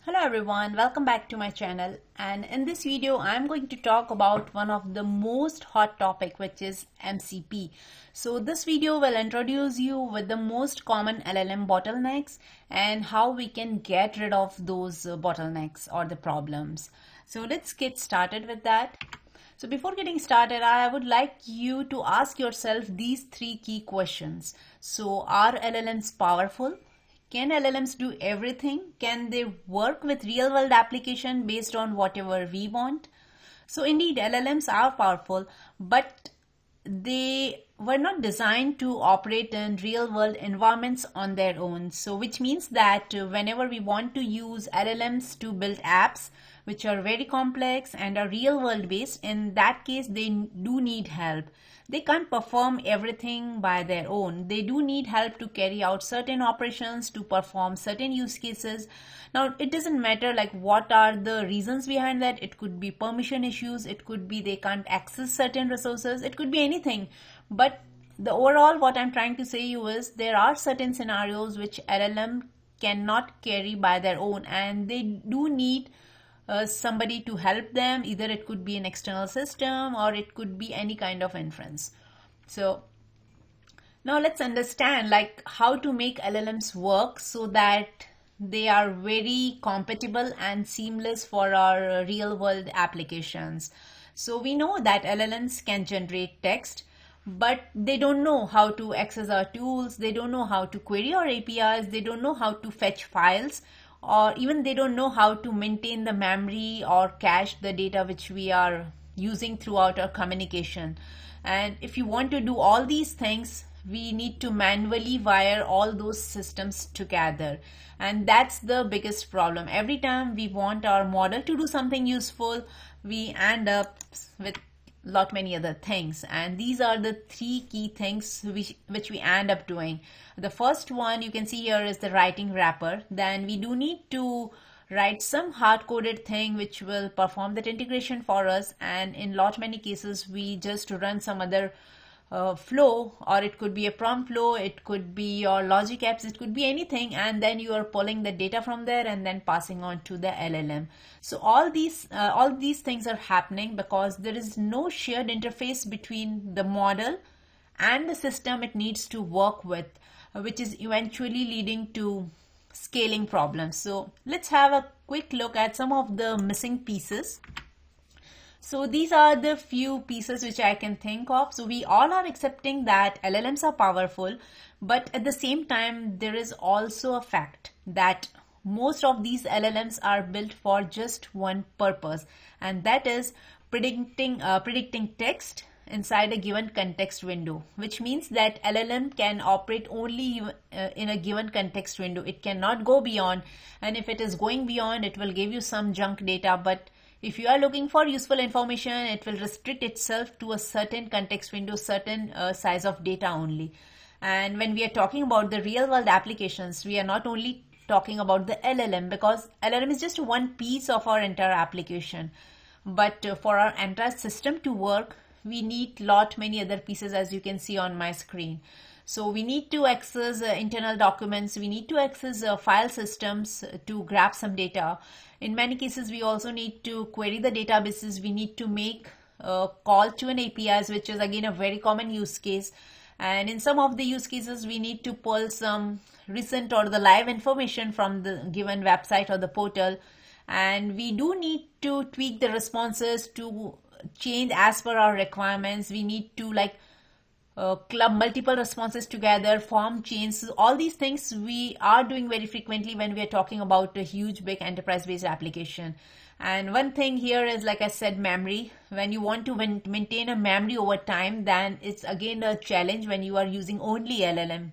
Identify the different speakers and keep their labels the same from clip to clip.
Speaker 1: Hello everyone, welcome back to my channel, and in this video I'm going to talk about one of the most hot topic, which is MCP. So this video will introduce you with the most common LLM bottlenecks and how we can get rid of those bottlenecks or the problems. So let's get started with that. So before getting started, I would like you to ask yourself these three key questions. So are LLMs powerful? Can LLMs do everything? Can they work with real world application based on whatever we want? So indeed, LLMs are powerful, but they were not designed to operate in real world environments on their own. So which means that whenever we want to use LLMs to build apps which are very complex and are real world based, in that case they do need help. They can't perform everything by their own. They do need help to carry out certain operations, to perform certain use cases. Now, it doesn't matter like what are the reasons behind that. It could be permission issues. It could be they can't access certain resources. It could be anything. But the overall, what I'm trying to say you is there are certain scenarios which LLM cannot carry by their own, and they do need somebody to help them. Either it could be an external system or it could be any kind of inference. So now let's understand like how to make LLMs work so that they are very compatible and seamless for our real world applications. So we know that LLMs can generate text, but they don't know how to access our tools. They don't know how to query our APIs. They don't know how to fetch files, or even they don't know how to maintain the memory or cache the data which we are using throughout our communication. And if you want to do all these things, we need to manually wire all those systems together. And that's the biggest problem. Every time we want our model to do something useful, we end up with lot many other things, and these are the three key things which we end up doing. The first one you can see here is the writing wrapper. Then we do need to write some hard-coded thing which will perform that integration for us, and in lot many cases we just run some other flow, or it could be a prompt flow, it could be your logic apps, it could be anything, and then you are pulling the data from there and then passing on to the LLM. So all these things are happening because there is no shared interface between the model and the system it needs to work with, which is eventually leading to scaling problems. So let's have a quick look at some of the missing pieces. So these are the few pieces which I can think of. So we all are accepting that LLMs are powerful, but at the same time, there is also a fact that most of these LLMs are built for just one purpose, and that is predicting text inside a given context window, which means that LLM can operate only in a given context window. It cannot go beyond, and if it is going beyond, it will give you some junk data. But if you are looking for useful information, it will restrict itself to a certain context window, certain size of data only. And when we are talking about the real world applications, we are not only talking about the LLM, because LLM is just one piece of our entire application. But for our entire system to work, we need lot many other pieces, as you can see on my screen. So we need to access internal documents, we need to access file systems to grab some data. In many cases, we also need to query the databases. We need to make a call to an APIs, which is again a very common use case. And in some of the use cases, we need to pull some recent or the live information from the given website or the portal. And we do need to tweak the responses to change as per our requirements. We need to club multiple responses together, form chains. All these things we are doing very frequently when we are talking about a huge big enterprise based application. And one thing here is, like I said, memory. When you want to maintain a memory over time, then it's again a challenge when you are using only LLM.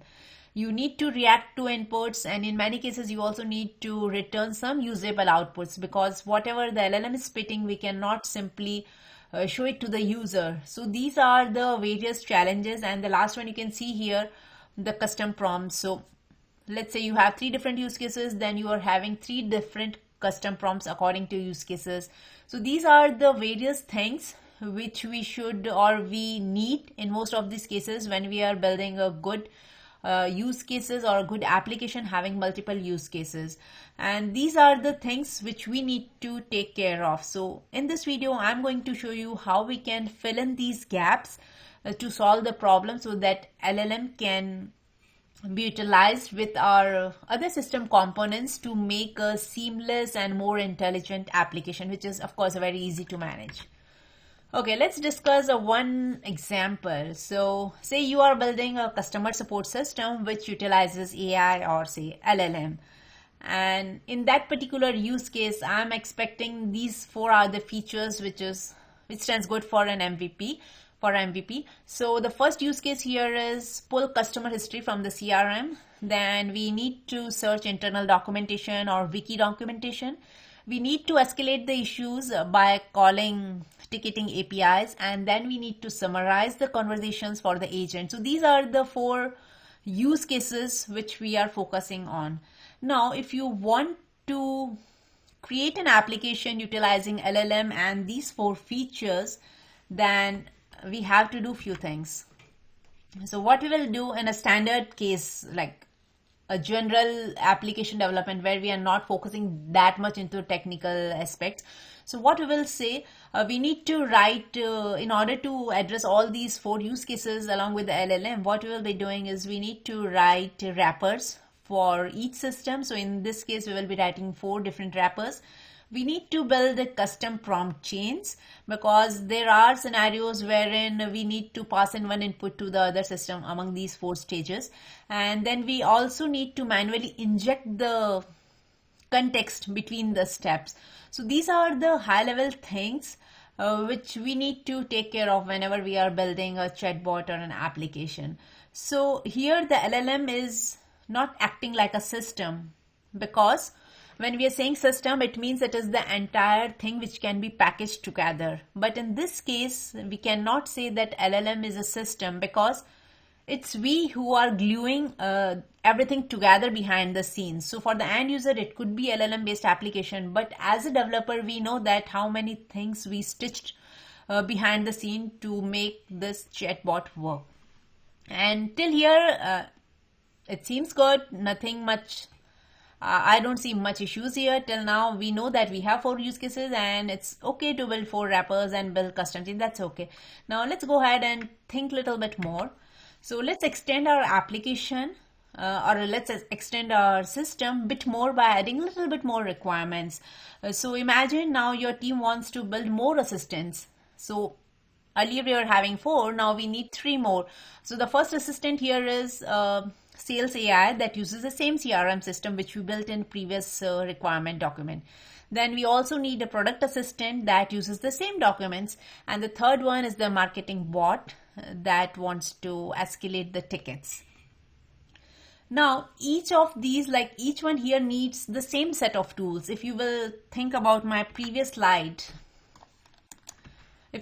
Speaker 1: You need to react to inputs, and in many cases you also need to return some usable outputs, because whatever the LLM is spitting, we cannot simply show it to the user. So these are the various challenges. And the last one you can see here, the custom prompts. So let's say you have 3 different use cases, then you are having 3 different custom prompts according to use cases. So these are the various things which we should or we need in most of these cases when we are building a good use cases or a good application having multiple use cases. And these are the things which we need to take care of. So in this video, I'm going to show you how we can fill in these gaps to solve the problem so that LLM can be utilized with our other system components to make a seamless and more intelligent application, which is of course very easy to manage. Okay, let's discuss one example. So say you are building a customer support system which utilizes AI or say LLM. And in that particular use case, I'm expecting these four are the features which stands good for an MVP. So the first use case here is pull customer history from the CRM. Then we need to search internal documentation or wiki documentation. We need to escalate the issues by calling ticketing APIs, and then we need to summarize the conversations for the agent. So these are the four use cases which we are focusing on. Now, if you want to create an application utilizing LLM and these four features, then we have to do few things. So what we will do in a standard case, like a general application development where we are not focusing that much into technical aspects. So what we will say, we need to write, in order to address all these four use cases along with the LLM, what we will be doing is we need to write wrappers for each system. So in this case, we will be writing 4 different wrappers. We need to build the custom prompt chains because there are scenarios wherein we need to pass in one input to the other system among these 4 stages. And then we also need to manually inject the context between the steps. So these are the high level things which we need to take care of whenever we are building a chatbot or an application. So here the LLM is not acting like a system, because when we are saying system, it means it is the entire thing which can be packaged together. But in this case, we cannot say that LLM is a system because it's we who are gluing everything together behind the scenes. So for the end user, it could be LLM based application. But as a developer, we know that how many things we stitched behind the scene to make this chatbot work. And till here, it seems good, nothing much. I don't see much issues here. Till now, we know that we have 4 use cases and it's okay to build 4 wrappers and build custom things. That's okay. Now let's go ahead and think a little bit more. So let's extend our application or let's extend our system a bit more by adding a little bit more requirements. So imagine now your team wants to build more assistants. So earlier we were having 4, now we need 3 more. So the first assistant here is Sales AI that uses the same CRM system which we built in previous requirement document. Then we also need a product assistant that uses the same documents. And the third one is the marketing bot that wants to escalate the tickets. Now, each of these, like each one here needs the same set of tools. If you will think about my previous slide, so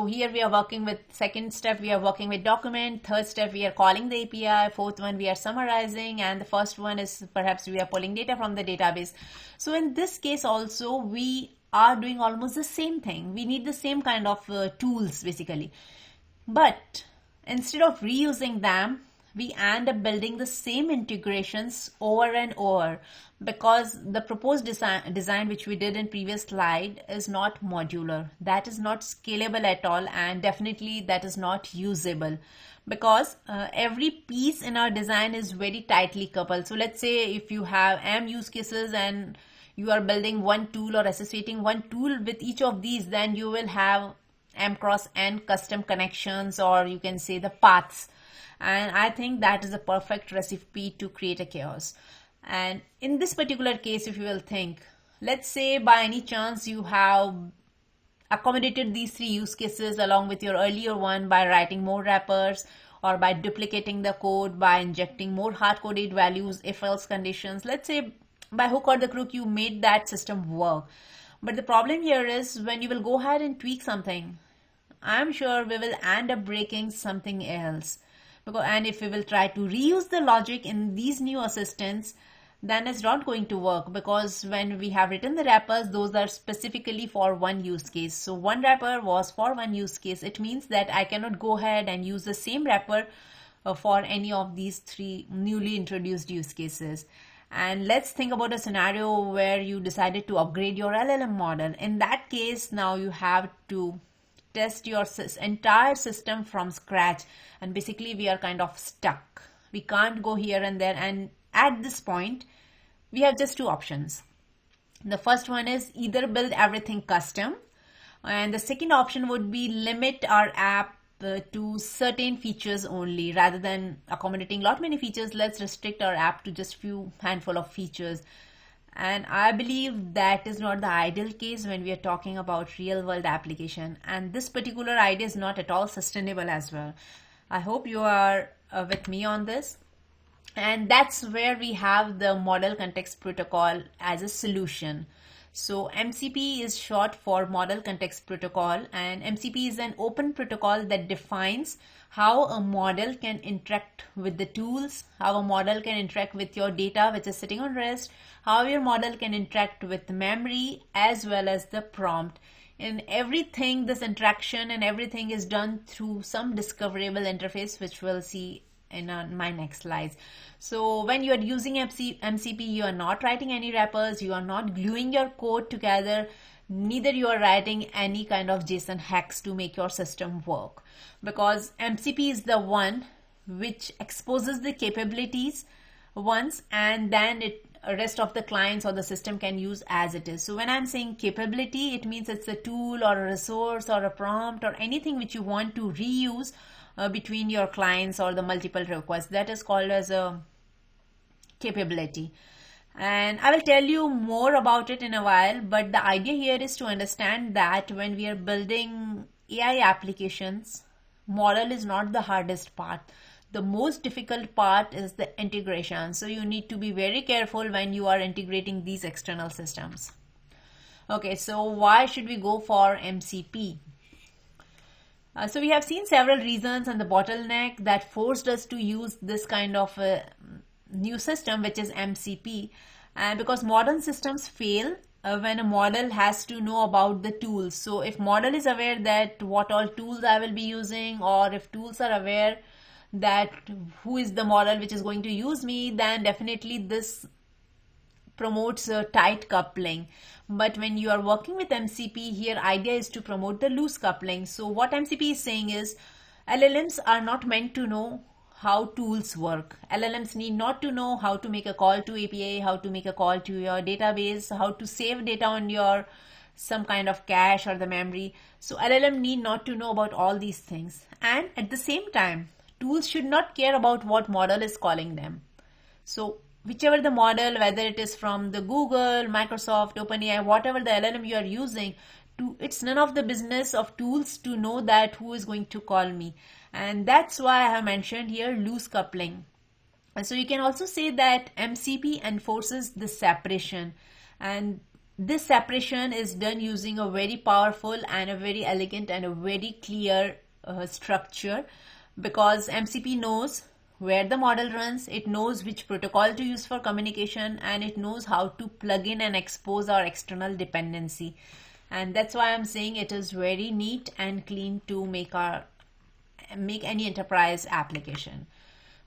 Speaker 1: here we are working with second step, we are working with document, third step we are calling the API, fourth one we are summarizing, and the first one is perhaps we are pulling data from the database. So in this case also we are doing almost the same thing. We need the same kind of tools basically. But instead of reusing them, we end up building the same integrations over and over because the proposed design which we did in previous slide is not modular. That is not scalable at all, and definitely that is not usable because every piece in our design is very tightly coupled. So let's say if you have M use cases and you are building one tool or associating one tool with each of these, then you will have M cross N custom connections, or you can say the paths. And I think that is a perfect recipe to create a chaos. And in this particular case, if you will think, let's say by any chance you have accommodated these 3 use cases along with your earlier one by writing more wrappers or by duplicating the code, by injecting more hard-coded values, if-else conditions. Let's say by hook or the crook, you made that system work. But the problem here is when you will go ahead and tweak something, I'm sure we will end up breaking something else. And if we will try to reuse the logic in these new assistants, then it's not going to work, because when we have written the wrappers, those are specifically for one use case. So one wrapper was for one use case. It means that I cannot go ahead and use the same wrapper for any of these three newly introduced use cases. And let's think about a scenario where you decided to upgrade your LLM model. In that case, now you have to test your entire system from scratch, and basically we are kind of stuck. We can't go here and there, and at this point we have just two options. The first one is either build everything custom, and the second option would be limit our app to certain features only. Rather than accommodating many features, let's restrict our app to just few handful of features. And I believe that is not the ideal case when we are talking about real world application, and this particular idea is not at all sustainable as well. I hope you are with me on this. And that's where we have the Model Context Protocol as a solution. So MCP is short for Model Context Protocol, and MCP is an open protocol that defines how a model can interact with the tools, how a model can interact with your data which is sitting on rest, how your model can interact with memory as well as the prompt. In everything, this interaction and everything is done through some discoverable interface, which we'll see in my next slides. So when you are using MCP, you are not writing any wrappers, you are not gluing your code together, neither you are writing any kind of JSON hacks to make your system work, because MCP is the one which exposes the capabilities once, and then rest of the clients or the system can use as it is. So when I'm saying capability, it means it's a tool or a resource or a prompt or anything which you want to reuse between your clients or the multiple requests. That is called as a capability. And I will tell you more about it in a while, but the idea here is to understand that when we are building AI applications, model is not the hardest part. The most difficult part is the integration. So you need to be very careful when you are integrating these external systems. Okay, so why should we go for MCP? So we have seen several reasons and the bottleneck that forced us to use this kind of a new system, which is MCP. And because modern systems fail when a model has to know about the tools. So if model is aware that what all tools I will be using, or if tools are aware that who is the model which is going to use me, then definitely this promotes a tight coupling. But when you are working with MCP, here idea is to promote the loose coupling. So what MCP is saying is LLMs are not meant to know how tools work. LLMs need not to know how to make a call to API, how to make a call to your database, how to save data on your some kind of cache or the memory. So LLM need not to know about all these things. And at the same time, tools should not care about what model is calling them. So whichever the model, whether it is from the Google, Microsoft, OpenAI, whatever the LLM you are using, it's none of the business of tools to know that who is going to call me. And that's why I have mentioned here loose coupling. And so you can also say that MCP enforces the separation, and this separation is done using a very powerful and a very elegant and a very clear structure, because MCP knows where the model runs, it knows which protocol to use for communication, and it knows how to plug in and expose our external dependency. And that's why I'm saying it is very neat and clean to make any enterprise application.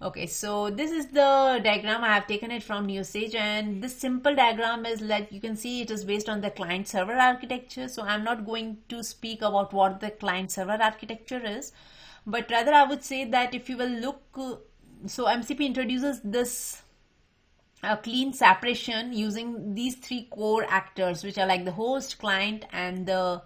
Speaker 1: Okay, so this is the diagram. I have taken it from Usage, and this simple diagram is, like you can see, it is based on the client server architecture. So I'm not going to speak about what the client server architecture is, but rather I would say that if you will look, so MCP introduces this clean separation using these three core actors, which are like the host, client, and the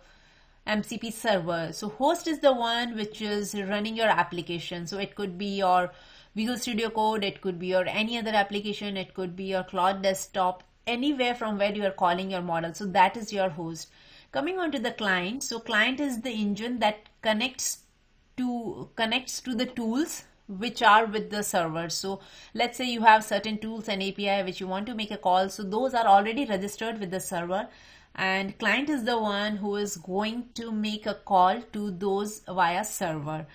Speaker 1: MCP server. So host is the one which is running your application. So it could be your Visual Studio Code, it could be your any other application, it could be your Cloud Desktop, anywhere from where you are calling your model. So that is your host. Coming on to the client. So client is the engine that connects to the tools which are with the server. So let's say you have certain tools and API which you want to make a call. So those are already registered with the server, and client is the one who is going to make a call to those via server.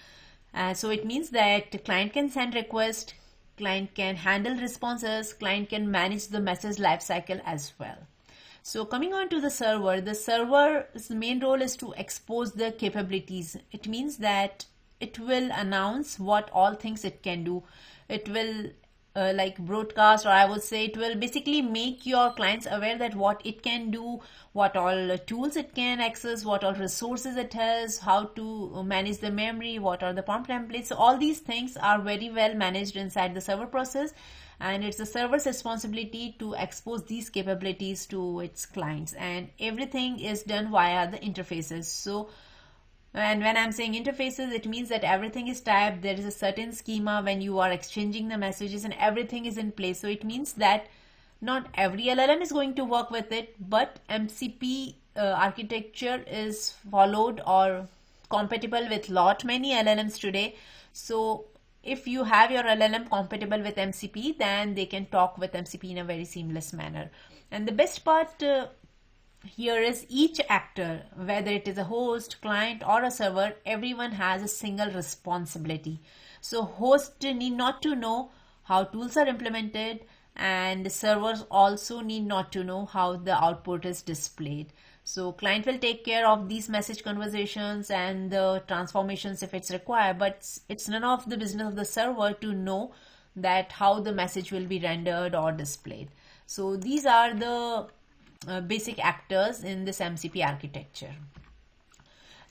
Speaker 1: So it means that client can send requests, client can handle responses, client can manage the message lifecycle as well. So coming on to the server's main role is to expose the capabilities. It means that it will announce what all things it can do. It will like broadcast, or I would say it will basically make your clients aware that what it can do, what all tools it can access, what all resources it has, how to manage the memory, what are the prompt templates. So all these things are very well managed inside the server process, and it's the server's responsibility to expose these capabilities to its clients, and everything is done via the interfaces. So, and when I'm saying interfaces, it means that everything is typed. There is a certain schema when you are exchanging the messages, and everything is in place. So it means that not every LLM is going to work with it, but MCP architecture is followed or compatible with many LLMs today. So if you have your LLM compatible with MCP, then they can talk with MCP in a very seamless manner. And the best part here is each actor, whether it is a host, client, or a server, everyone has a single responsibility. So host need not to know how tools are implemented, and servers also need not to know how the output is displayed. So client will take care of these message conversations and the transformations if it's required, but it's none of the business of the server to know that how the message will be rendered or displayed. So these are the basic actors in this MCP architecture.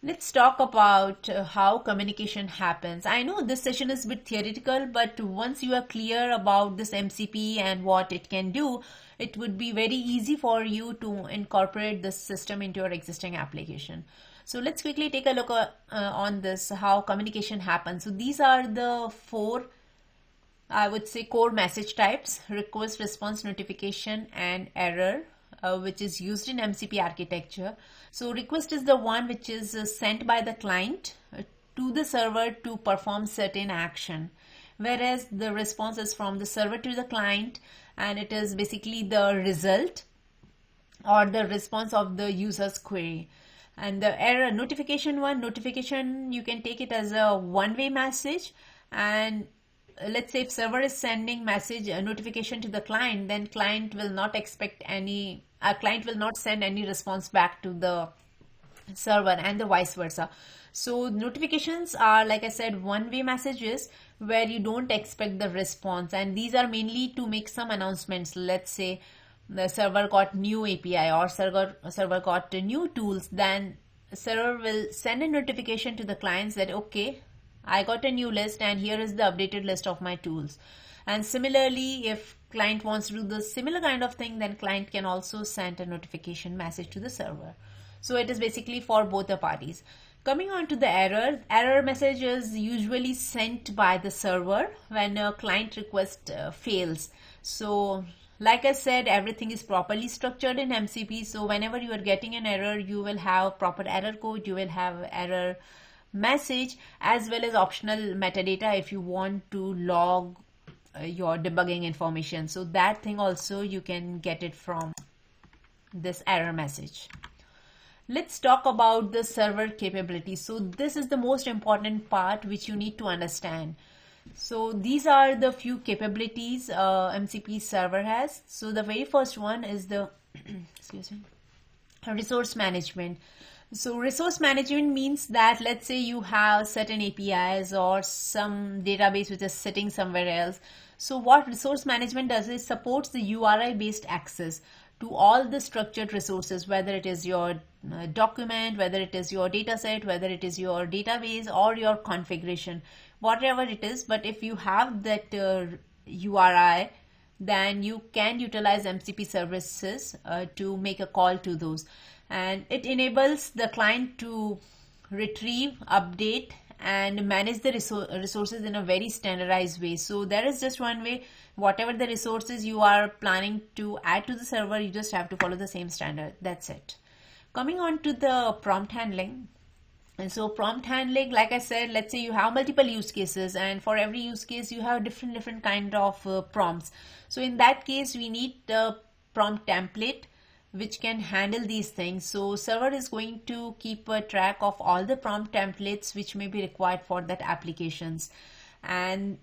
Speaker 1: Let's talk about how communication happens. I know this session is a bit theoretical, but once you are clear about this MCP and what it can do, it would be very easy for you to incorporate this system into your existing application. So let's quickly take a look on this, how communication happens. So these are the four, I would say, core message types: request, response, notification, and error, which is used in MCP architecture. So request is the one which is sent by the client to the server to perform certain action, whereas the response is from the server to the client, and it is basically the result or the response of the user's query. And the error notification you can take it as a one-way message, and let's say if server is sending message notification to the client, then client will not send any response back to the server, and the vice versa. So notifications are, like I said, one-way messages where you don't expect the response, and these are mainly to make some announcements. Let's say the server got new API or server got new tools, then server will send a notification to the clients that okay, I got a new list and here is the updated list of my tools. And similarly, if client wants to do the similar kind of thing, then client can also send a notification message to the server. So it is basically for both the parties. Coming on to the error message is usually sent by the server when a client request fails. So like I said, everything is properly structured in MCP. So whenever you are getting an error, you will have proper error code, you will have error message, as well as optional metadata if you want to log your debugging information. So that thing also you can get it from this error message. Let's talk about the server capability. So this is the most important part which you need to understand. So these are the few capabilities MCP server has. So the very first one is the resource management. So resource management means that let's say you have certain APIs or some database which is sitting somewhere else. So what resource management does is supports the URI based access to all the structured resources, whether it is your document, whether it is your data set, whether it is your database or your configuration, whatever it is. But if you have that URI, then you can utilize MCP services to make a call to those. And it enables the client to retrieve, update, and manage the resources in a very standardized way. So there is just one way. Whatever the resources you are planning to add to the server, you just have to follow the same standard. That's it. Coming on to the prompt handling. And so prompt handling, like I said, let's say you have multiple use cases, and for every use case you have different kind of prompts. So in that case, we need the prompt template which can handle these things. So server is going to keep a track of all the prompt templates which may be required for that applications, and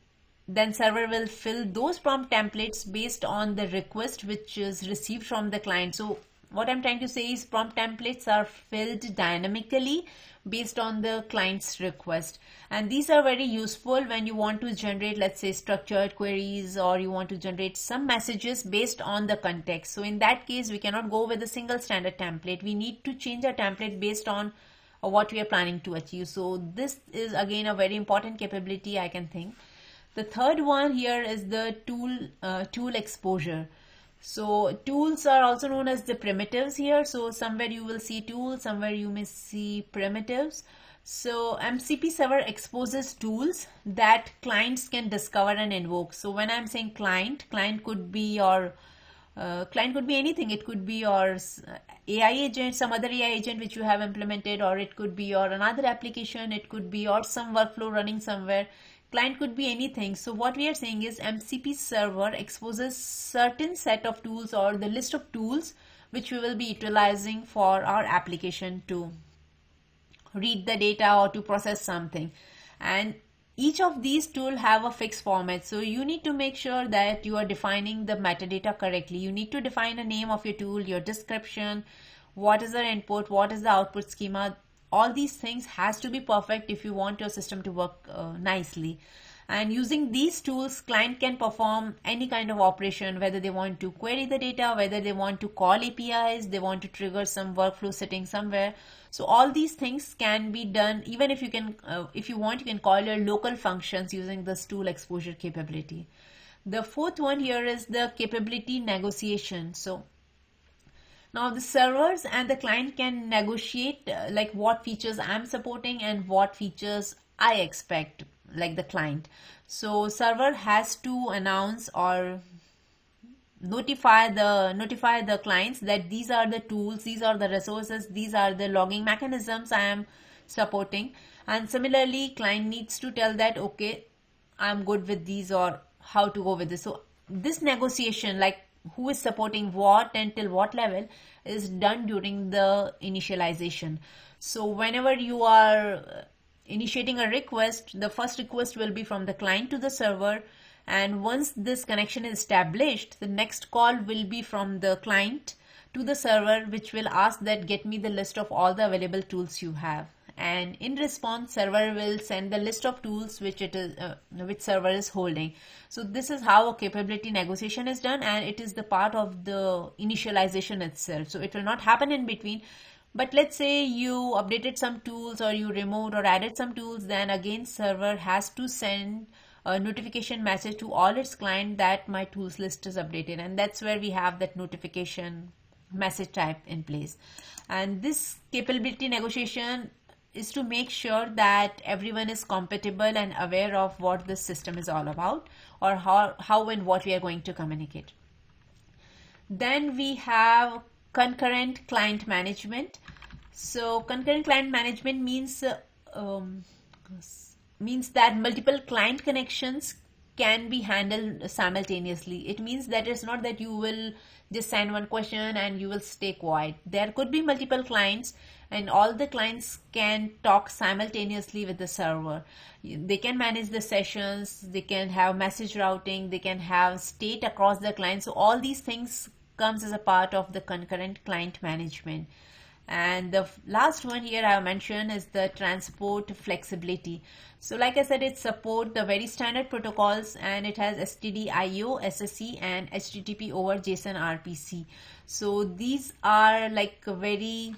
Speaker 1: then server will fill those prompt templates based on the request which is received from the client. So what I'm trying to say is prompt templates are filled dynamically based on the client's request. And these are very useful when you want to generate, let's say, structured queries, or you want to generate some messages based on the context. So in that case, we cannot go with a single standard template. We need to change our template based on what we are planning to achieve. So this is again a very important capability, I can think. The third one here is the tool exposure. So tools are also known as the primitives here. So somewhere you will see tools, somewhere you may see primitives. So MCP server exposes tools that clients can discover and invoke. So when I'm saying client could be your client could be anything. It could be your AI agent, some other AI agent which you have implemented, or it could be your another application. It could be your some workflow running somewhere. Client could be anything. So what we are saying is MCP server exposes certain set of tools or the list of tools which we will be utilizing for our application to read the data or to process something. And each of these tools have a fixed format. So you need to make sure that you are defining the metadata correctly. You need to define the name of your tool, your description, what is the input, what is the output schema. All these things has to be perfect if you want your system to work nicely. And using these tools, client can perform any kind of operation, whether they want to query the data, whether they want to call APIs, they want to trigger some workflow sitting somewhere. So all these things can be done. Even if you can, if you want, you can call your local functions using this tool exposure capability. The fourth one here is the capability negotiation. So now the servers and the client can negotiate like what features I'm supporting and what features I expect, like the client. So server has to announce or notify the clients that these are the tools, these are the resources, these are the logging mechanisms I am supporting. And similarly, client needs to tell that, okay, I'm good with these, or how to go with this. So this negotiation, like who is supporting what and till what level, is done during the initialization. So whenever you are initiating a request, the first request will be from the client to the server, and once this connection is established, the next call will be from the client to the server, which will ask that get me the list of all the available tools you have. And in response, server will send the list of tools which server is holding. So this is how a capability negotiation is done, and it is the part of the initialization itself. So it will not happen in between. But let's say you updated some tools, or you removed or added some tools, then again server has to send a notification message to all its clients that my tools list is updated, and that's where we have that notification message type in place. And this capability negotiation is to make sure that everyone is compatible and aware of what this system is all about, or how and what we are going to communicate. Then we have concurrent client management. So concurrent client management means that multiple client connections can be handled simultaneously. It means that it's not that you will just send one question and you will stay quiet. There could be multiple clients, and all the clients can talk simultaneously with the server. They can manage the sessions, they can have message routing, they can have state across the client. So all these things comes as a part of the concurrent client management. And the last one here I have mentioned is the transport flexibility. So like I said, it supports the very standard protocols, and it has STD-IO, SSE, and HTTP over JSON RPC. So these are like very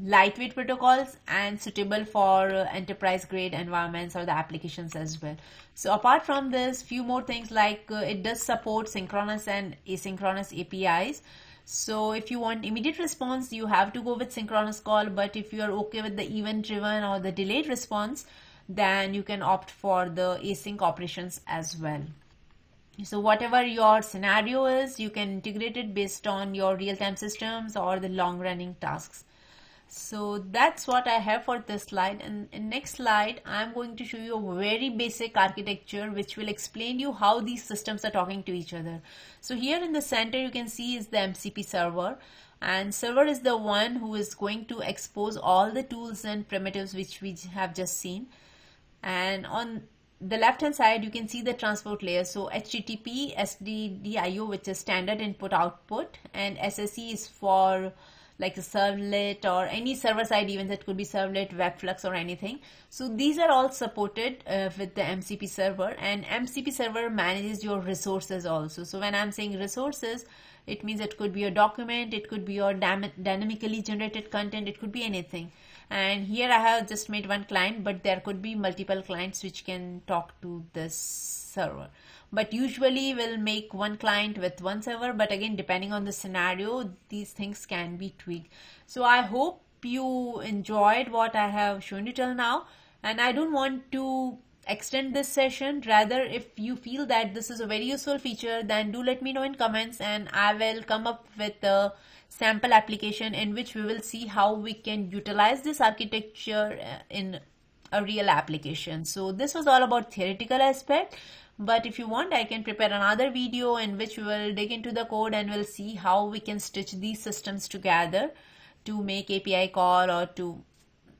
Speaker 1: lightweight protocols and suitable for enterprise grade environments or the applications as well. So apart from this, few more things, like it does support synchronous and asynchronous APIs. So if you want immediate response, you have to go with synchronous call, but if you are okay with the event driven or the delayed response, then you can opt for the async operations as well. So whatever your scenario is, you can integrate it based on your real-time systems or the long-running tasks. So that's what I have for this slide. And in next slide, I'm going to show you a very basic architecture which will explain you how these systems are talking to each other. So here in the center, you can see is the MCP server, and server is the one who is going to expose all the tools and primitives which we have just seen. And on the left hand side, you can see the transport layer. So HTTP, SDDIO, which is standard input output, and SSE is for like a servlet or any server side events. That could be servlet, webflux, or anything. So these are all supported with the MCP server, and MCP server manages your resources also. So when I'm saying resources, it means it could be a document, it could be your dynamically generated content, it could be anything. And here I have just made one client, but there could be multiple clients which can talk to this server. But usually we'll make one client with one server, but again, depending on the scenario, these things can be tweaked. So I hope you enjoyed what I have shown you till now, and I don't want to extend this session. Rather, if you feel that this is a very useful feature, then do let me know in comments, and I will come up with a sample application in which we will see how we can utilize this architecture in a real application. So this was all about theoretical aspect, but if you want, I can prepare another video in which we will dig into the code and we'll see how we can stitch these systems together to make API call or to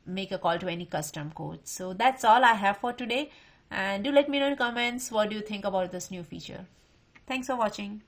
Speaker 1: make a call to any custom code. So that's all I have for today, and do let me know in comments what do you think about this new feature. Thanks for watching.